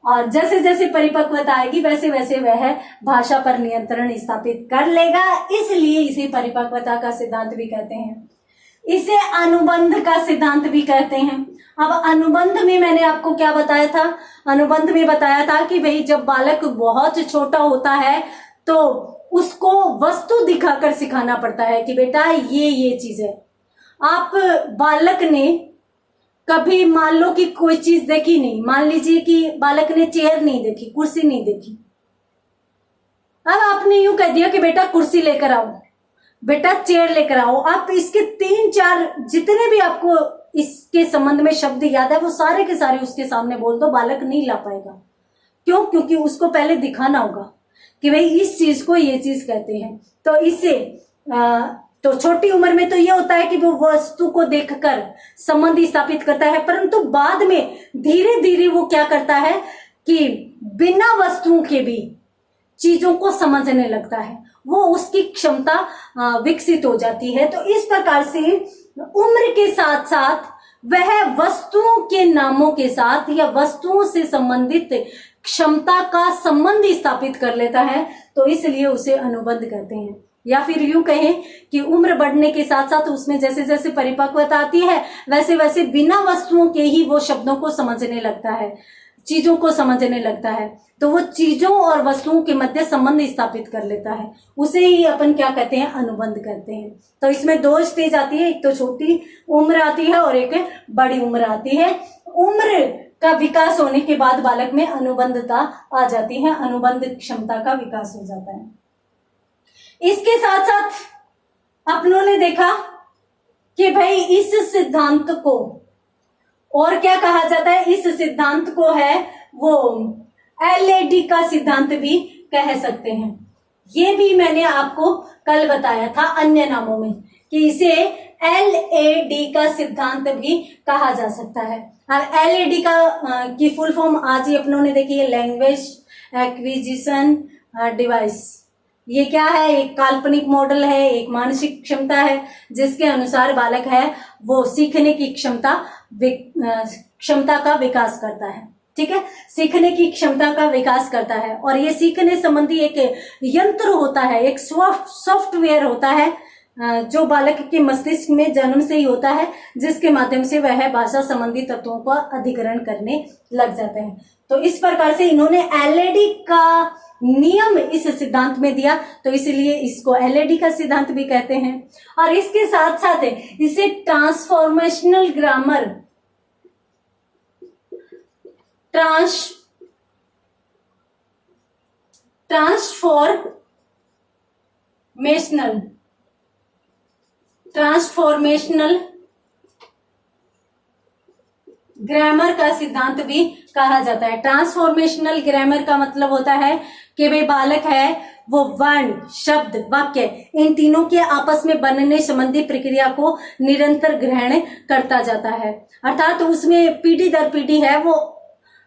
और जैसे जैसे परिपक्वता आएगी वैसे वैसे वह भाषा पर नियंत्रण स्थापित कर लेगा, इसलिए इसे परिपक्वता का सिद्धांत भी कहते हैं। इसे अनुबंध का सिद्धांत भी कहते हैं। अब अनुबंध में मैंने आपको क्या बताया था? अनुबंध में बताया था कि भाई जब बालक बहुत छोटा होता है तो उसको वस्तु दिखाकर सिखाना पड़ता है कि बेटा ये चीज है। आप बालक ने कभी मान लो कि कोई चीज देखी नहीं, मान लीजिए कि बालक ने चेयर नहीं देखी, कुर्सी नहीं देखी। अब आपने यूं कह दिया कि बेटा कुर्सी लेकर आओ, बेटा चेयर लेकर आओ। आप इसके 3-4 जितने भी आपको इसके संबंध में शब्द याद है वो सारे के सारे उसके सामने बोल दो, बालक नहीं ला पाएगा। क्यों? क्योंकि उसको पहले दिखाना होगा कि भाई इस चीज को ये चीज कहते हैं। तो इससे तो छोटी उम्र में तो ये होता है कि वो वस्तु को देखकर संबंध स्थापित करता है, परंतु बाद में धीरे धीरे वो क्या करता है कि बिना वस्तुओं के भी चीजों को समझने लगता है, वो उसकी क्षमता विकसित हो जाती है। तो इस प्रकार से उम्र के साथ साथ वह वस्तुओं के नामों के साथ या वस्तुओं से संबंधित क्षमता का संबंध स्थापित कर लेता है, तो इसलिए उसे अनुबंध कहते हैं। या फिर यूं कहें कि उम्र बढ़ने के साथ साथ उसमें जैसे जैसे परिपक्वता आती है, वैसे वैसे बिना वस्तुओं के ही वो शब्दों को समझने लगता है, चीजों को समझने लगता है, तो वो चीजों और वस्तुओं के मध्य संबंध स्थापित कर लेता है, उसे ही अपन क्या कहते हैं, अनुबंध कहते हैं। तो इसमें दो स्टेज आती है, एक तो छोटी उम्र आती है और एक बड़ी उम्र आती है। उम्र का विकास होने के बाद बालक में अनुबंधता आ जाती है, अनुबंध क्षमता का विकास हो जाता है। इसके साथ साथ अपनों ने देखा कि भाई इस सिद्धांत को और क्या कहा जाता है, इस सिद्धांत को है वो LAD का सिद्धांत भी कह सकते हैं। ये भी मैंने आपको कल बताया था अन्य नामों में कि इसे LAD का सिद्धांत भी कहा जा सकता है। अब LAD की फुल फॉर्म आज ही अपनों ने देखी है, लैंग्वेज एक्विजिशन डिवाइस। ये क्या है, एक काल्पनिक मॉडल है, एक मानसिक क्षमता है जिसके अनुसार बालक है वो सीखने की क्षमता का विकास करता है। ठीक है, सीखने की क्षमता का विकास करता है और ये सीखने संबंधी एक यंत्र होता है, एक सॉफ्टवेयर होता है जो बालक के मस्तिष्क में जन्म से ही होता है, जिसके माध्यम से वह भाषा संबंधी तत्वों का अधिग्रहण करने लग जाते हैं। तो इस प्रकार से इन्होंने LAD का नियम इस सिद्धांत में दिया, तो इसलिए इसको LAD का सिद्धांत भी कहते हैं। और इसके साथ साथ इसे ट्रांसफॉर्मेशनल ग्रामर, ट्रांसफॉर्मेशनल ग्रामर का सिद्धांत भी कहा जाता है। ट्रांसफॉर्मेशनल ग्रामर का मतलब होता है कि भाई बालक है वो वर्ण, शब्द, वाक्य इन तीनों के आपस में बनने संबंधी प्रक्रिया को निरंतर ग्रहण करता जाता है, अर्थात तो उसमें पीढ़ी दर पीढ़ी है वो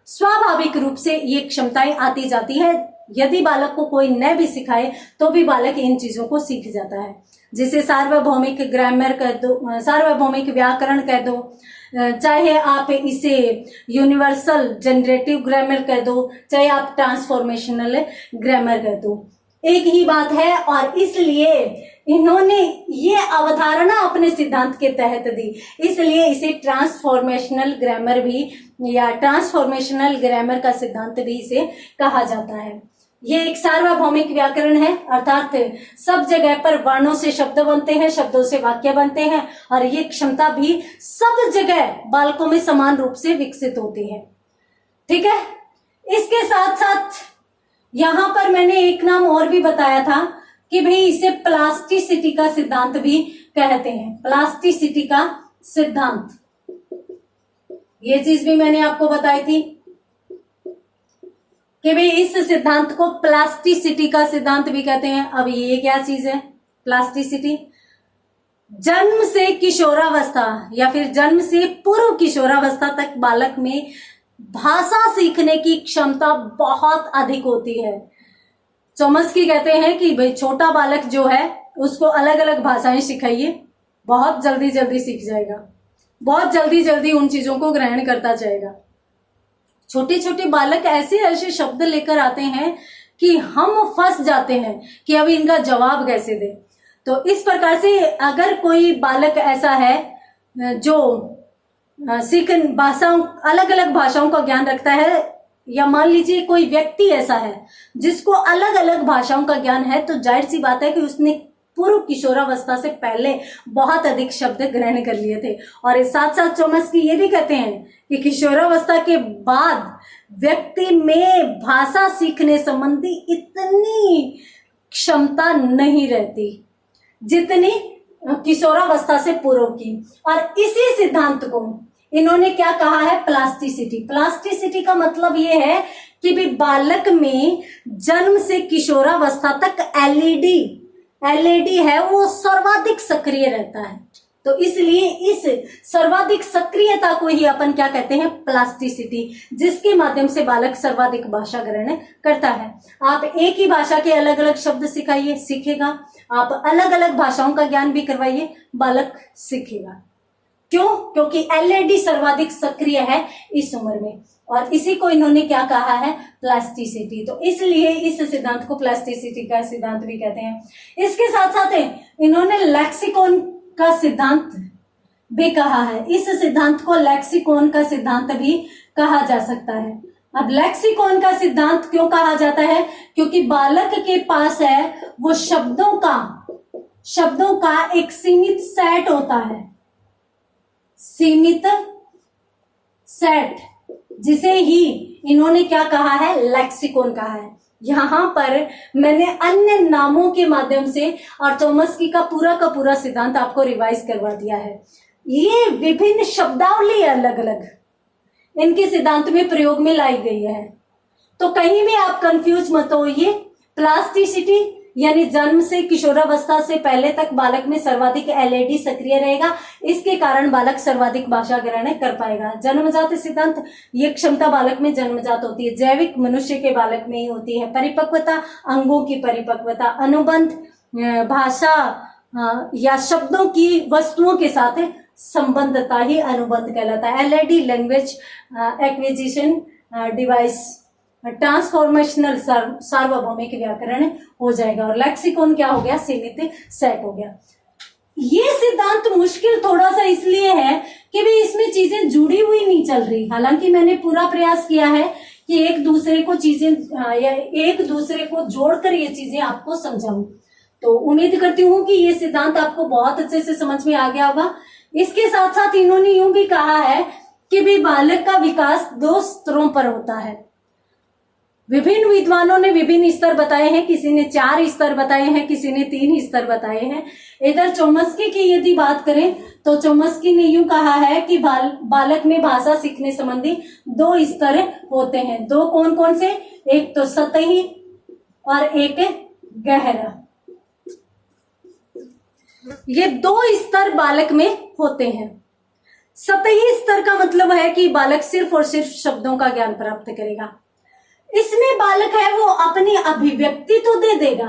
स्वाभाविक रूप से ये क्षमताएं आती जाती है। यदि बालक को कोई न भी सिखाए तो भी बालक इन चीजों को सीख जाता है। जिसे सार्वभौमिक ग्रामर कह दो, सार्वभौमिक व्याकरण कह दो, चाहे आप इसे यूनिवर्सल जनरेटिव ग्रामर कह दो, चाहे आप ट्रांसफॉर्मेशनल ग्रामर कह दो, एक ही बात है। और इसलिए इन्होंने ये अवधारणा अपने सिद्धांत के तहत दी, इसलिए इसे ट्रांसफॉर्मेशनल ग्रामर भी या ट्रांसफॉर्मेशनल ग्रामर का सिद्धांत भी इसे कहा जाता है। ये एक सार्वभौमिक व्याकरण है, अर्थात सब जगह पर वर्णों से शब्द बनते हैं, शब्दों से वाक्य बनते हैं और ये क्षमता भी सब जगह बालकों में समान रूप से विकसित होती है। ठीक है, इसके साथ साथ यहां पर मैंने एक नाम और भी बताया था कि भाई इसे प्लास्टिसिटी का सिद्धांत भी कहते हैं। प्लास्टिसिटी का सिद्धांत, ये चीज भी मैंने आपको बताई थी कि भाई इस सिद्धांत को प्लास्टिसिटी का सिद्धांत भी कहते हैं। अब ये क्या चीज है प्लास्टिसिटी? जन्म से किशोरावस्था या फिर जन्म से पूर्व किशोरावस्था तक बालक में भाषा सीखने की क्षमता बहुत अधिक होती है। चोम्स्की कहते हैं कि भाई छोटा बालक जो है उसको अलग अलग भाषाएं सिखाइए, बहुत जल्दी जल्दी सीख जाएगा, बहुत जल्दी जल्दी उन चीजों को ग्रहण करता जाएगा। छोटे छोटे बालक ऐसे ऐसे शब्द लेकर आते हैं कि हम फंस जाते हैं कि अभी इनका जवाब कैसे दें। तो इस प्रकार से अगर कोई बालक ऐसा है जो भाषाओं, अलग अलग भाषाओं का ज्ञान रखता है, या मान लीजिए कोई व्यक्ति ऐसा है जिसको अलग अलग भाषाओं का ज्ञान है, तो जाहिर सी बात है कि उसने पूर्व किशोरावस्था से पहले बहुत अधिक शब्द ग्रहण कर लिए थे। और साथ साथ चोम्स्की ये भी कहते हैं कि किशोरावस्था के बाद व्यक्ति में भाषा सीखने संबंधी इतनी क्षमता नहीं रहती जितनी किशोरावस्था से पूर्व की। और इसी सिद्धांत को इन्होंने क्या कहा है, प्लास्टिसिटी। प्लास्टिसिटी का मतलब ये है कि भी बालक में जन्म से किशोरावस्था तक LAD है वो सर्वाधिक सक्रिय रहता है। तो इसलिए इस सर्वाधिक सक्रियता को ही अपन क्या कहते हैं, प्लास्टिसिटी, जिसके माध्यम से बालक सर्वाधिक भाषा ग्रहण करता है। आप एक ही भाषा के अलग अलग शब्द सिखाइए, सीखेगा। आप अलग अलग भाषाओं का ज्ञान भी करवाइए, बालक सीखेगा। क्यों? क्योंकि एलएडी सर्वाधिक सक्रिय है इस उम्र में, और इसी को इन्होंने क्या कहा है, प्लास्टिसिटी। तो इसलिए इस सिद्धांत को प्लास्टिसिटी का सिद्धांत भी कहते हैं। इसके साथ साथ इन्होंने लेक्सिकॉन का सिद्धांत भी कहा है। इस सिद्धांत को लेक्सिकॉन का सिद्धांत भी कहा जा सकता है। अब लेक्सिकॉन का सिद्धांत क्यों कहा जाता है? क्योंकि बालक के पास है वो शब्दों का एक सीमित सेट होता है, सीमित सेट, जिसे ही इन्होंने क्या कहा है, लेक्सिकॉन कहा है। यहां पर मैंने अन्य नामों के माध्यम से और चोम्स्की का पूरा सिद्धांत आपको रिवाइज करवा दिया है। ये विभिन्न शब्दावली अलग अलग इनके सिद्धांत में प्रयोग में लाई गई है। तो कहीं भी आप कंफ्यूज मत होइए। प्लास्टिसिटी यानी जन्म से किशोरावस्था से पहले तक बालक में सर्वाधिक एलएडी सक्रिय रहेगा, इसके कारण बालक सर्वाधिक भाषा ग्रहण कर पाएगा। जन्मजात सिद्धांत, ये क्षमता बालक में जन्मजात होती है, जैविक मनुष्य के बालक में ही होती है। परिपक्वता, अंगों की परिपक्वता, अनुबंध, भाषा या शब्दों की वस्तुओं के साथ संबंधता ही अनुबंध कहलाता है। LAD language acquisition device, transformational सार्वभौमिक व्याकरण हो जाएगा। और लेक्सिकॉन क्या हो गया, सीमित सेट हो गया। ये सिद्धांत मुश्किल थोड़ा सा इसलिए है कि भी इसमें चीजें जुड़ी हुई नहीं चल रही। हालांकि मैंने पूरा प्रयास किया है कि एक दूसरे को जोड़कर ये चीजें आपको समझाऊं। तो उम्मीद करती हूँ कि ये सिद्धांत आपको बहुत अच्छे से समझ में आ गया होगा। इसके साथ साथ इन्होंने यूं भी कहा है कि भी बालक का विकास 2 स्तरों पर होता है। विभिन्न विद्वानों ने विभिन्न स्तर बताए हैं, किसी ने 4 स्तर बताए हैं, किसी ने 3 स्तर बताए हैं। इधर चोम्स्की की यदि बात करें तो चोम्स्की ने यूं कहा है कि बालक में भाषा सीखने संबंधी 2 स्तर होते हैं। 2 कौन कौन से? एक तो सतही और एक गहरा। ये 2 स्तर बालक में होते हैं। सतही स्तर का मतलब है कि बालक सिर्फ और सिर्फ शब्दों का ज्ञान प्राप्त करेगा। इसमें बालक है वो अपनी अभिव्यक्ति तो दे देगा,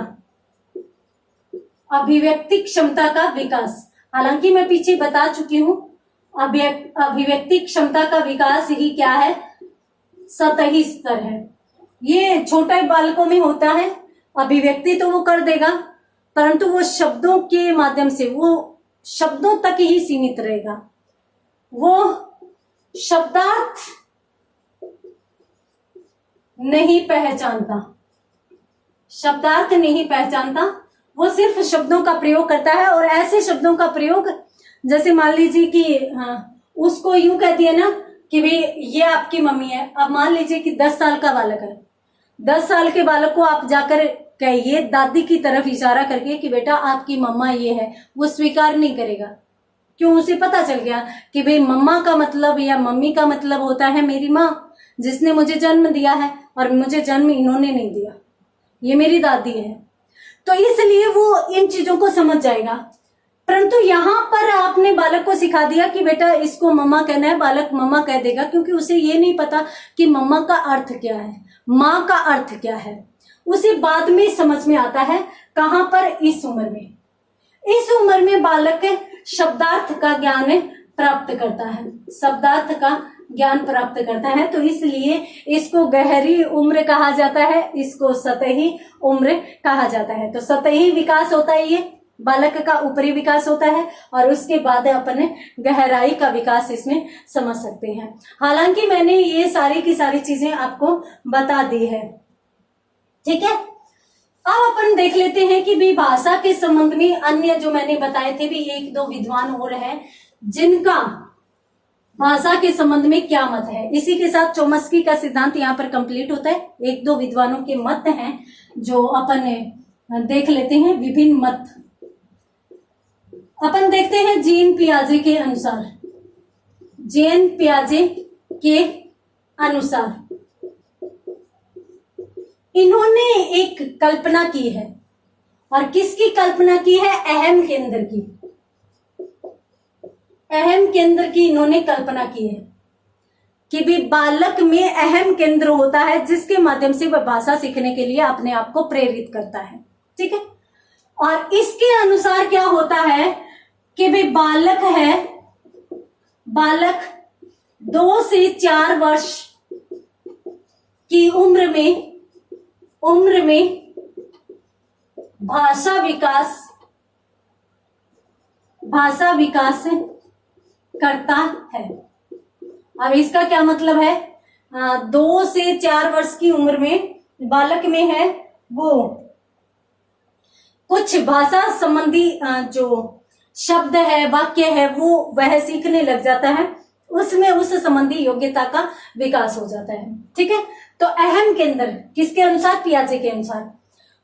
अभिव्यक्ति क्षमता का विकास। हालांकि मैं पीछे बता चुकी हूं, अभिव्यक्ति क्षमता का विकास ही क्या है, सतही स्तर है। ये छोटे बालकों में होता है। अभिव्यक्ति तो वो कर देगा, परंतु वो शब्दों के माध्यम से, वो शब्दों तक ही सीमित रहेगा। वो शब्दार्थ नहीं पहचानता, शब्दार्थ नहीं पहचानता, वो सिर्फ शब्दों का प्रयोग करता है। और ऐसे शब्दों का प्रयोग, जैसे मान लीजिए कि उसको यूं कह दिया ना कि भाई ये आपकी मम्मी है। अब मान लीजिए कि 10 साल का बालक है, 10 साल के बालक को आप जाकर कहिए दादी की तरफ इशारा करके कि बेटा आपकी मम्मा ये है, वो स्वीकार नहीं करेगा। क्यों? उसे पता चल गया कि भाई मम्मा का मतलब या मम्मी का मतलब होता है मेरी माँ, जिसने मुझे जन्म दिया है, और मुझे जन्म इन्होंने नहीं दिया, ये मेरी दादी है। तो इसलिए वो इन चीजों को समझ जाएगा। परंतु यहाँ पर आपने बालक को सिखा दिया कि बेटा इसको मम्मा कहना है, बालक मम्मा कह देगा, क्योंकि उसे ये नहीं पता कि मम्मा का अर्थ क्या है, माँ का अर्थ क्या है। उसे बाद में समझ में आता है। कहां पर? इस उम्र में। इस उम्र में बालक शब्दार्थ का ज्ञान प्राप्त करता है, शब्दार्थ का ज्ञान प्राप्त करता है। तो इसलिए इसको गहरी उम्र कहा जाता है, इसको सतही उम्र कहा जाता है। तो सतही विकास होता है, ये बालक का ऊपरी विकास होता है, और उसके बाद अपन गहराई का विकास इसमें समझ सकते हैं। हालांकि मैंने ये सारी की सारी चीजें आपको बता दी है, ठीक है। अब अपन देख लेते हैं कि भी भाषा के संबंध में अन्य जो मैंने बताए थे भी 1-2 विद्वान और हैं जिनका भाषा के संबंध में क्या मत है। इसी के साथ चोम्स्की का सिद्धांत यहाँ पर कंप्लीट होता है। 1-2 विद्वानों के मत हैं जो अपन देख लेते हैं, विभिन्न मत। अपन देखते हैं जीन पियाजे के अनुसार। जीन पियाजे के अनुसार इन्होंने एक कल्पना की है, और किसकी कल्पना की है? अहम केंद्र की। अहम केंद्र की इन्होंने कल्पना की है कि भी बालक में अहम केंद्र होता है जिसके माध्यम से वह भाषा सीखने के लिए अपने आप को प्रेरित करता है। ठीक है, और इसके अनुसार क्या होता है कि भाई बालक 2 से 4 वर्ष की उम्र में भाषा विकास करता है। अब इसका क्या मतलब है, 2 से 4 वर्ष की उम्र में बालक में है वो कुछ भाषा संबंधी जो शब्द है, वाक्य है, वो वह सीखने लग जाता है, उसमें उस संबंधी योग्यता का विकास हो जाता है। ठीक है, तो अहम केंद्र किसके अनुसार, पियाजे के अनुसार।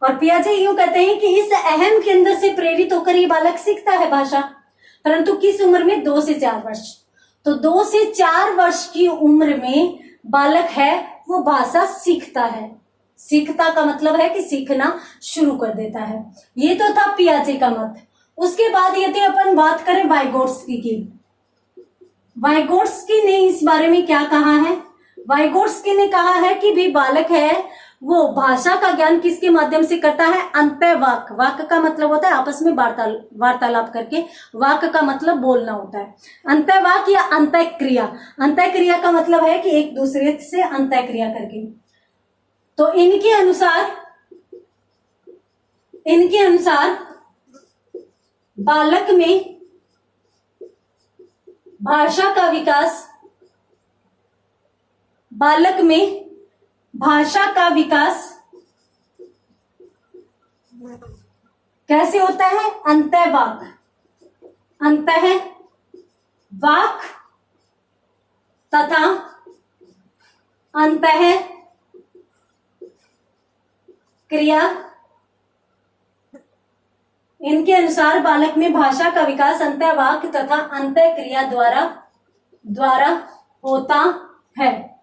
और पियाजे यूं कहते हैं कि इस अहम केंद्र से प्रेरित होकर ये बालक सीखता है भाषा, परंतु किस उम्र में, 2 से 4 वर्ष। तो 2 से 4 वर्ष की उम्र में बालक है वो भाषा सीखता है। सीखता का मतलब है कि सीखना शुरू कर देता है। ये तो था पियाजे का मत। उसके बाद यदि अपन बात करें वाइगोट्स्की की, वाइगोट्स्की ने इस बारे में क्या कहा है, वाइगोट्स्की ने कहा है कि भी बालक है वो भाषा का ज्ञान किसके माध्यम से करता है, अंतःवाक। वाक का मतलब होता है आपस में वार्तालाप करके, वाक का मतलब बोलना होता है। अंतःवाक या अंतःक्रिया, अंतःक्रिया का मतलब है कि एक दूसरे से अंतःक्रिया करके। तो इनके अनुसार बालक में भाषा का विकास कैसे होता है, अंतःवाक तथा अंतःक्रिया। इनके अनुसार बालक में भाषा का विकास अंतःवाक तथा अंतःक्रिया द्वारा होता है।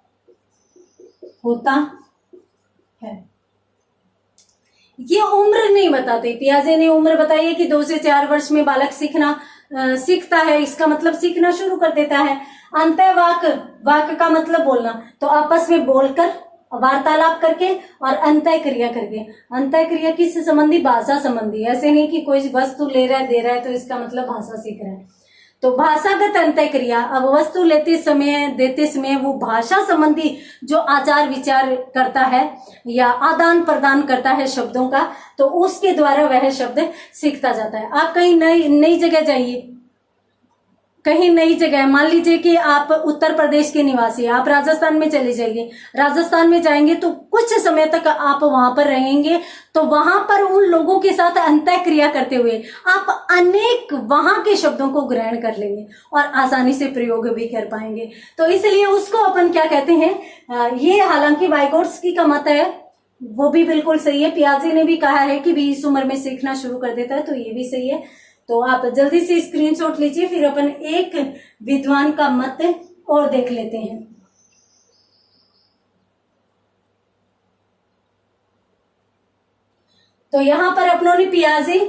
ये उम्र नहीं बताते, पियाजे ने उम्र बताई है कि 2 से 4 वर्ष में बालक सीखता है, इसका मतलब सीखना शुरू कर देता है। अंतःवाक, वाक का मतलब बोलना, तो आपस में बोलकर वार्तालाप करके, और अंतःक्रिया करके। अंतःक्रिया किस संबंधी, भाषा संबंधी। ऐसे नहीं कि कोई वस्तु ले रहा है दे रहा है तो इसका मतलब भाषा सीख रहा है। तो भाषागत अंतःक्रिया, अब वस्तु लेते समय देते समय वो भाषा संबंधी जो आचार विचार करता है या आदान प्रदान करता है शब्दों का, तो उसके द्वारा वह शब्द सीखता जाता है। आप कहीं नई जगह जाइए, कहीं नई जगह, मान लीजिए कि आप उत्तर प्रदेश के निवासी, आप राजस्थान में चले जाइए, राजस्थान में जाएंगे तो कुछ समय तक आप वहां पर रहेंगे, तो वहां पर उन लोगों के साथ अंतःक्रिया करते हुए आप अनेक वहां के शब्दों को ग्रहण कर लेंगे और आसानी से प्रयोग भी कर पाएंगे। तो इसलिए उसको अपन क्या कहते हैं, ये हालांकि वाइगोट्स्की का मत है, वो भी बिल्कुल सही है। पियाजे ने भी कहा है कि भी इस उम्र में सीखना शुरू कर देता है, तो ये भी सही है। तो आप जल्दी से स्क्रीनशॉट लीजिए, फिर अपन एक विद्वान का मत और देख लेते हैं। तो यहां पर अपनों ने पियाजे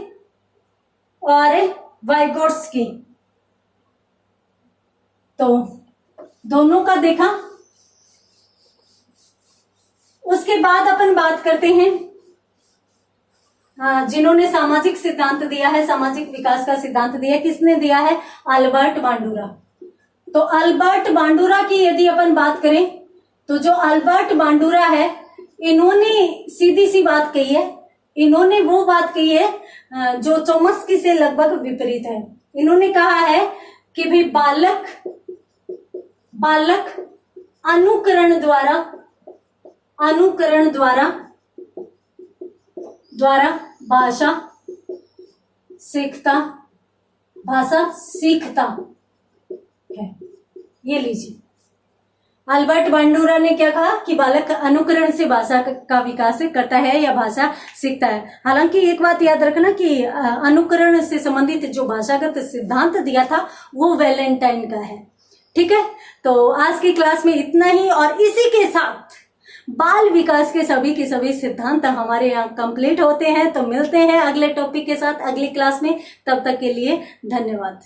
और वाइगोट्स्की तो दोनों का देखा। उसके बाद अपन बात करते हैं जिन्होंने सामाजिक सिद्धांत दिया है, सामाजिक विकास का सिद्धांत दिया, किसने दिया है, अल्बर्ट बांडुरा। तो अल्बर्ट बांडुरा की यदि अपन बात करें तो जो अल्बर्ट बांडुरा है, इन्होंने सीधी सी बात कही है, इन्होंने वो बात कही है जो चोम्स्की से लगभग विपरीत है। इन्होंने कहा है कि भाई बालक अनुकरण द्वारा भाषा सीखता है। ये लीजिए, अल्बर्ट बांडुरा ने क्या कहा कि बालक अनुकरण से भाषा का विकास करता है या भाषा सीखता है। हालांकि एक बात याद रखना कि अनुकरण से संबंधित जो भाषागत सिद्धांत दिया था वो वैलेंटाइन का है। ठीक है, तो आज की क्लास में इतना ही, और इसी के साथ बाल विकास के सभी सिद्धांत हमारे यहाँ कंप्लीट होते हैं। तो मिलते हैं अगले टॉपिक के साथ अगली क्लास में, तब तक के लिए धन्यवाद।